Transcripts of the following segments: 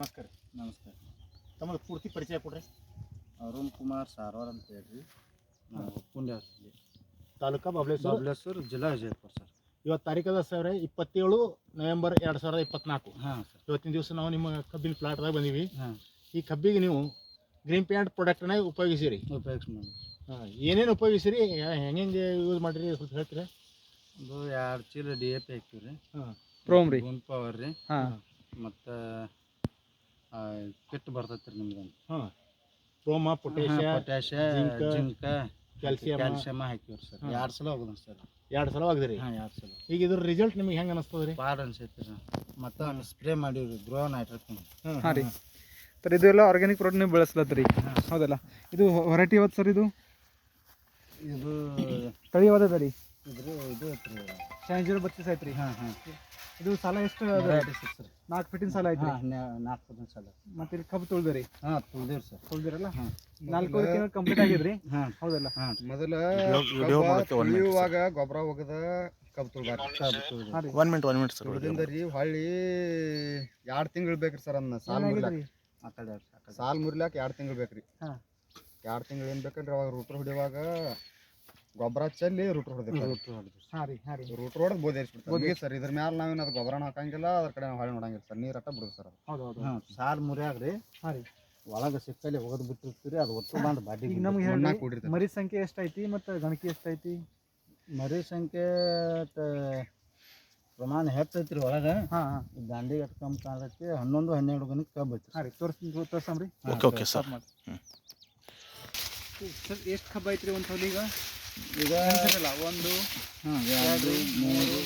ನಮಸ್ಕಾರ. ನಮಸ್ಕಾರ. ತಮ್ಮದು ಪೂರ್ತಿ ಪರಿಚಯ ಕೊಡ್ರಿ. ಅರುಣ್ ಕುಮಾರ್ ಸಾರವಾರ್ ಅಂತ ಹೇಳ್ರಿ. ನಾವು ಪುಣ್ಯದಲ್ಲಿ ತಾಲೂಕಾ ಬಬಲೇಶ್ವರ, ಜಿಲ್ಲಾ ವಿಜಯಪುರ ಸರ್. ಇವತ್ತು ತಾರೀಕದ 27 ನವೆಂಬರ್ 2024. ಹಾಂ ಸರ್. ಇವತ್ತಿನ ದಿವಸ ನಾವು ನಿಮ್ಮ ಕಬ್ಬಿನ ಪ್ಲಾಟ್ದಾಗ ಬಂದೀವಿ. ಹಾಂ, ಈ ಕಬ್ಬಿಗೆ ನೀವು ಗ್ರೀನ್ ಪ್ಯಾಂಟ್ ಪ್ರಾಡಕ್ಟ್ನ ಉಪಯೋಗಿಸಿರಿ. ಉಪಯೋಗಿಸಿ ಏನೇನು ಉಪಯೋಗಿಸಿರಿ, ಹೆಂಗೆ ಯೂಸ್ ಮಾಡಿರಿ ಸ್ವಲ್ಪ ಹೇಳ್ತೀರಾ? ಇದು 2 ಚೀಲ DAP ಹಾಕ್ತೀವಿ ರೀ. ಹಾಂ, ಪ್ರೋಮ್ ರೀ. ಗುಂಡ್ ಪವರ್ ರೀ. ಹಾಂ, ಮತ್ತು ಕಿಟ್ ಬರ್ತೈತೆ ರೀ ನಿಮ್ಗೆ. ಹಾಂ, ಕ್ರೋಮ, ಪೊಟ್ಯಾಷಿಯ, ಜಿಂಕ, ಕ್ಯಾಲ್ಸಿಯಮ್ ಹಾಕಿವ್ರಿ ಸರ್. 2 ಸಲ ಹೋಗುದ ಸರ್. 2 ಸಲ ಆಗಿದ್ರಿ. ಹಾಂ, 2 ಸಲ. ಈಗ ಇದ್ರ ರಿಸಲ್ಟ್ ನಿಮಗೆ ಹೆಂಗೆ ಅನಿಸ್ತದೆ ರೀ? ಪಾಡ್ ಅನ್ಸೈತೆ ರೀ. ಮತ್ತು ಸ್ಪ್ರೇ ಮಾಡೀವಿ ಗ್ರೋ ನೈಟ್ರೋಜನ್. ಹಾಂ ರೀ ಸರ್. ಇದು ಎಲ್ಲ ಆರ್ಗ್ಯಾನಿಕ್ ಪ್ರಾಡಕ್ಟ್ ನೀವು ಬೆಳೆಸ್ಲತ್ತೀರಿ, ಹೌದಲ್ಲ? ಇದು ವೆರೈಟಿ ಯಾವ್ದು ಸರ್? ಇದು ಇದು ತಳಿ ಯಾವ್ದು ರೀ? ಇದು ಐತ್ರಿ. 032 ಐತ್ರಿ. ಹಾಂ ಹಾಂ. ಇದು ಸಾಲ ಎಷ್ಟು? 4 ಫೀಟಿನ ಸಾಲ ಐತ್ರಿ. 4 ಸಾಲ. ಮತ್ತೆ ಇಲ್ಲಿ ಕಬ್ಬು ತುಳ್ದಿರಿ? ಹಾಂ, ತುಳ್ದಿವ್ರಿ ಸರ್. ತುಳ್ದಿರಲ್ಲ? ಹಾಂ, 4 ತಿಂಗಳು ಕಂಪ್ಲೀಟ್ ಆಗಿದ್ರಿ, ಹಾಂ, ಹೌದಲ್ಲ? ಹಾಂ. ಮೊದಲ ತುಳಿಯುವಾಗ ಗೊಬ್ಬರ ಹೋಗದ ಕಬ್ಬು ತುಳ್ಬಾರ್ದು. ಹಾಂ ರೀ. 1 ಮಿನಿಟ್ ಸರ್. ತುಳ್ದಿಂದ ರೀ ಹೊಳ್ಳಿ 2 ತಿಂಗಳು ಬೇಕ್ರಿ ಸರ್. ಅದನ್ನ ಸಾಲ್ ಮುರ್ಲಾಕ, ಆ ಕಡೆ ಸಾಲ್ ಮುರ್ಲಾಕ 2 ತಿಂಗಳು ಬೇಕ್ರಿ. ಹಾಂ, 2 ತಿಂಗಳು ಏನು ಬೇಕಂದ್ರೆ ಅವಾಗ ರೂಟ್ರ್ ಹೊಡಿಯುವಾಗ ಗೊಬ್ಬರ ಚೆಲ್ಲಿ ರೂಟ್ರ್ ಹೊಡೆದ್ರಿ. ಹಾಂ ರೀ. ಹಾಂ ರೀ. ರೂಟ್ರ್ ಹೊಡೆದು ಬೋದೇರಿಸ್ಬಿಡ್ತೀವಿ ಸರ್. ಇದ್ರ ಮ್ಯಾಲ ನಾವೇನು ಅದು ಗೊಬ್ಬರನ ಹಾಕಂಗಿಲ್ಲ, ಅದ್ರ ಕಡೆ ನಾವು ಹೊಳ್ಳಿ ನೋಡಂಗಿಲ್ಲ ಸರ್. ನೀರು ಅಟ್ಟ ಬಿಡುದು ಸರ್ ಅದು. ಹೌದು ಹೌದು. ಹಾಂ, ಸಾಲ್ ಮುರಿಯಾಗ್ರಿ. ಹಾಂ ರೀ. ಒಳಗೆ ಸಿಕ್ಕಲ್ಲಿ ಹೋಗೋದು ಬಿಟ್ಟಿರ್ತೀರಿ, ಅದು ಒಟ್ಟು ಬಂದು ಬಾಡಿ. ಈಗ ನಮ್ಗೆ ಮಣ್ಣಾಗ ಹೇಳಿ ಕೂಡಿರ್ತದೆ. ಮರಿ ಸಂಖ್ಯೆ ಎಷ್ಟೈತಿ ಮತ್ತು ಗಣಕಿ ಎಷ್ಟೈತಿ? ಮರಿ ಸಂಖ್ಯೆ ಪ್ರಮಾಣ ಹೆಚ್ಚೈತ್ರಿ ಒಳಗೆ. ಹಾಂ ಹಾಂ. ದಾಂಡಿಗೆ ಎಷ್ಟು ಕಮ್ಮಿ ಕಾಣತೈತಿ. 11-12 ಗಣಿಗೆ ಕಬ್ಬು ಐತಿ. ಹಾಂ ರೀ. ತೋರ್ಸಮ್ರಿ. Okay sir. ಸರ್ ಎಷ್ಟು ಕಬ್ಬು ಐತ್ರಿ ಒಂದು ತೊಲಿ? ಈಗ ಈಗ 1 2 3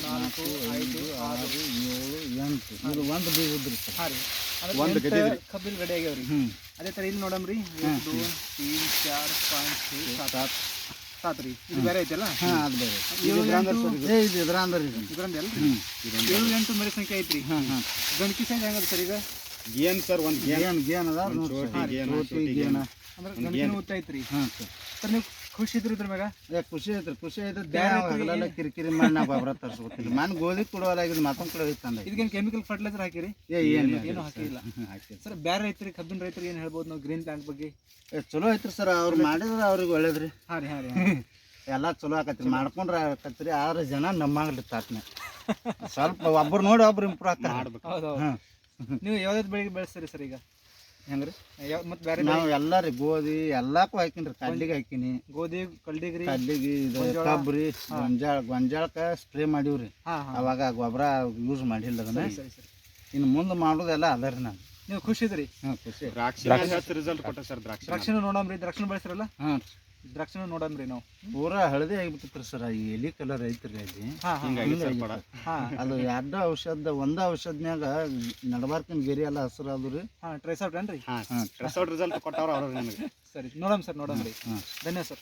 4 5 6 7 8 ಇದು ಒಂದು ಬೀಗ ಉದ್ರಿ ಸರ್. ಹಾಂ ರೀ. ಒಂದು ಗಡ್ಡೆ ಕಬ್ಬಿನ ಗಡ್ಡೆ ಆಗ್ಯಾವ್ರಿ. ಅದೇ ಥರ ಇಲ್ಲಿ ನೋಡಮ್ರಿ. 1 2 3 4 5 6 7 7 ರೀ. ಇದು ಬೇರೆ ಐತಲ್ಲ? ಹಾಂ, ಅದು ಬೇರೆ. ಏಳು ಇದು ಇದ್ರ ಅಂದ್ರೆ ಇದು. ಇದ್ರಂದ ಅಲ್ರಿ? 7-8 ಮರಿ ಸಂಖ್ಯೆ ಐತ್ರಿ. ಹಾಂ ಹಾಂ. ಗಣಕಿ ಸೈಜ್ ಹೆಂಗದ ಸರ್ ಈಗ? ಏನ್ ಸರ್ ಒಂದು ಗೇನ್ ಅದಾವ ನೋಡಿ ಸರ್. ಗೇನ. ಅಂದ್ರೆ ಗಣಕಿನೂ ಉತ್ತ ಐತ್ರಿ. ಹಾಂ ಸರ್. ಸರ್ ನೀವು ಖುಷಿ ಇದ್ರಿ ಇದ್ರ ಮ್ಯಾಗ? ಖುಷಿ ಐತ್ರಿ. ಹಗಲೆಲ್ಲ ಕಿರಿಕಿರಿ ಮಾಡಿ ನಾವು ಗೊಬ್ಬರ ತರಿಸ್ಕೊತಿಲ್ಲ. ಮನೆ ಗೋಧಿ ಕೊಡುವಲ್ಲಾಗಿದ್ದು ಮತ್ತೊಂದು ಕಡೆ ಐತೆ ಅಂದ. ಇದಕ್ಕೇನು ಕೆಮಿಕಲ್ ಫರ್ಟಿಲೈಸರ್ ಹಾಕಿರಿ? ಏನು ಹಾಕಿಲ್ಲ ಸರ್. ಬೇರೆ ರೈತರಿಗೆ, ಕಬ್ಬಿನ ರೈತರಿಗೆ ಏನು ಹೇಳ್ಬೋದು ನಾವು ಗ್ರೀನ್ ಪ್ಲಾಂಟ್ ಬಗ್ಗೆ? ಚಲೋ ಐತ್ರಿ ಸರ್. ಅವ್ರು ಮಾಡಿದ್ರೆ ಅವ್ರಿಗೆ ಒಳ್ಳೇದ್ರಿ. ಹಾಂ ರೀ. ಹಾಂ ರೀ. ಎಲ್ಲ ಚಲೋ ಆಕತ್ರಿ. ಮಾಡ್ಕೊಂಡ್ರೆ ಆಕತ್ರಿ. ಆದ್ರೆ ಜನ ನಮ್ಮಂಗಿಲ್ಲ ತಾಟ್ನೆ. ಸ್ವಲ್ಪ ಒಬ್ರು ನೋಡಿ ಒಬ್ರು ಇಂಪ್ರೂವ್ ಆಗ್ತಾರೆ. ಹೌದು ಹೌದು. ಹಾಂ. ನೀವು ಯಾವ್ದಾವ್ದು ಬೆಳೆಗೆ ಬೆಳೆಸ್ತೀರಿ ಸರ್ ಈಗ? ಹೆಂಗ್ರಿ? ಮತ್ತೆ ಬೇರೆ ನಾವು ಎಲ್ಲ ರೀ ಗೋಧಿ ಎಲ್ಲಕ್ಕೂ ಹಾಕಿನ್ರಿ. ಕಡ್ಲಿಗೆ ಹಾಕಿನಿ, ಗೋಧಿ, ಕಡ್ಲಿಗ್ರಿ, ಕಡ್ಲಿಗೆ ಇದು ಕಬ್ಬ್ರಿ, ಗೊಂಜಾಳಕ್ಕೆ ಸ್ಪ್ರೇ ಮಾಡೀವ್ರಿ. ಹಾಂ ಹಾಂ. ಅವಾಗ ಗೊಬ್ಬರ ಯೂಸ್ ಮಾಡಿಲ್ಲ ಅದನ್ನ. ಸರಿ ಸರಿ. ಇನ್ನು ಮುಂದೆ ಮಾಡೋದೆಲ್ಲ ಅದ ರೀ. ನಾನು ನೀವು ಖುಷಿ ಇದ್ರಿ? ಹಾಂ, ಖುಷಿ. ದ್ರಾಕ್ಷಿ ರಿಸಲ್ಟ್ ಕೊಟ್ಟ ಸರ್. ದ್ರಾಕ್ಷಿನೂ ನೋಡಮ್ರಿ. ದ್ರಾಕ್ಷಿನೂ ಬೆಳೆಸಿರಲ್ಲ? ಹಾಂ, ದ್ರಾಕ್ಷಿನೂ ನೋಡಮ್ರಿ ನಾವು. ಪೂರಾ ಹಳದಿ ಆಗಿಬಿಟ್ಟಿತ್ರಿ ಸರ್. ಈ ಎಲಿ ಕಲರ್ ಐತ್ರಿ ಅಲ್ಲಿ. ಹಾಂ ಹಾಂ. ಅದು 2 ಔಷಧ, 1 ಔಷಧನ್ಯಾಗ ನಡಬಾರ್ಕಿನ ಗೆರಿ ಎಲ್ಲ ಹಸಿರು ಅದು ರೀ. ಹಾಂ, ಟ್ರೇಸ್ ಔಟ್ ಏನ್ರಿ? ರಿಸಲ್ಟ್ ಕೊಟ್ಟವ್ರ ಅವ್ರ ನಿಮಗೆ. ಸರಿ, ನೋಡಮ್ ಸರ್. ನೋಡಮ್ರಿ. ಹಾಂ. ಧನ್ಯವಾದ ಸರ್.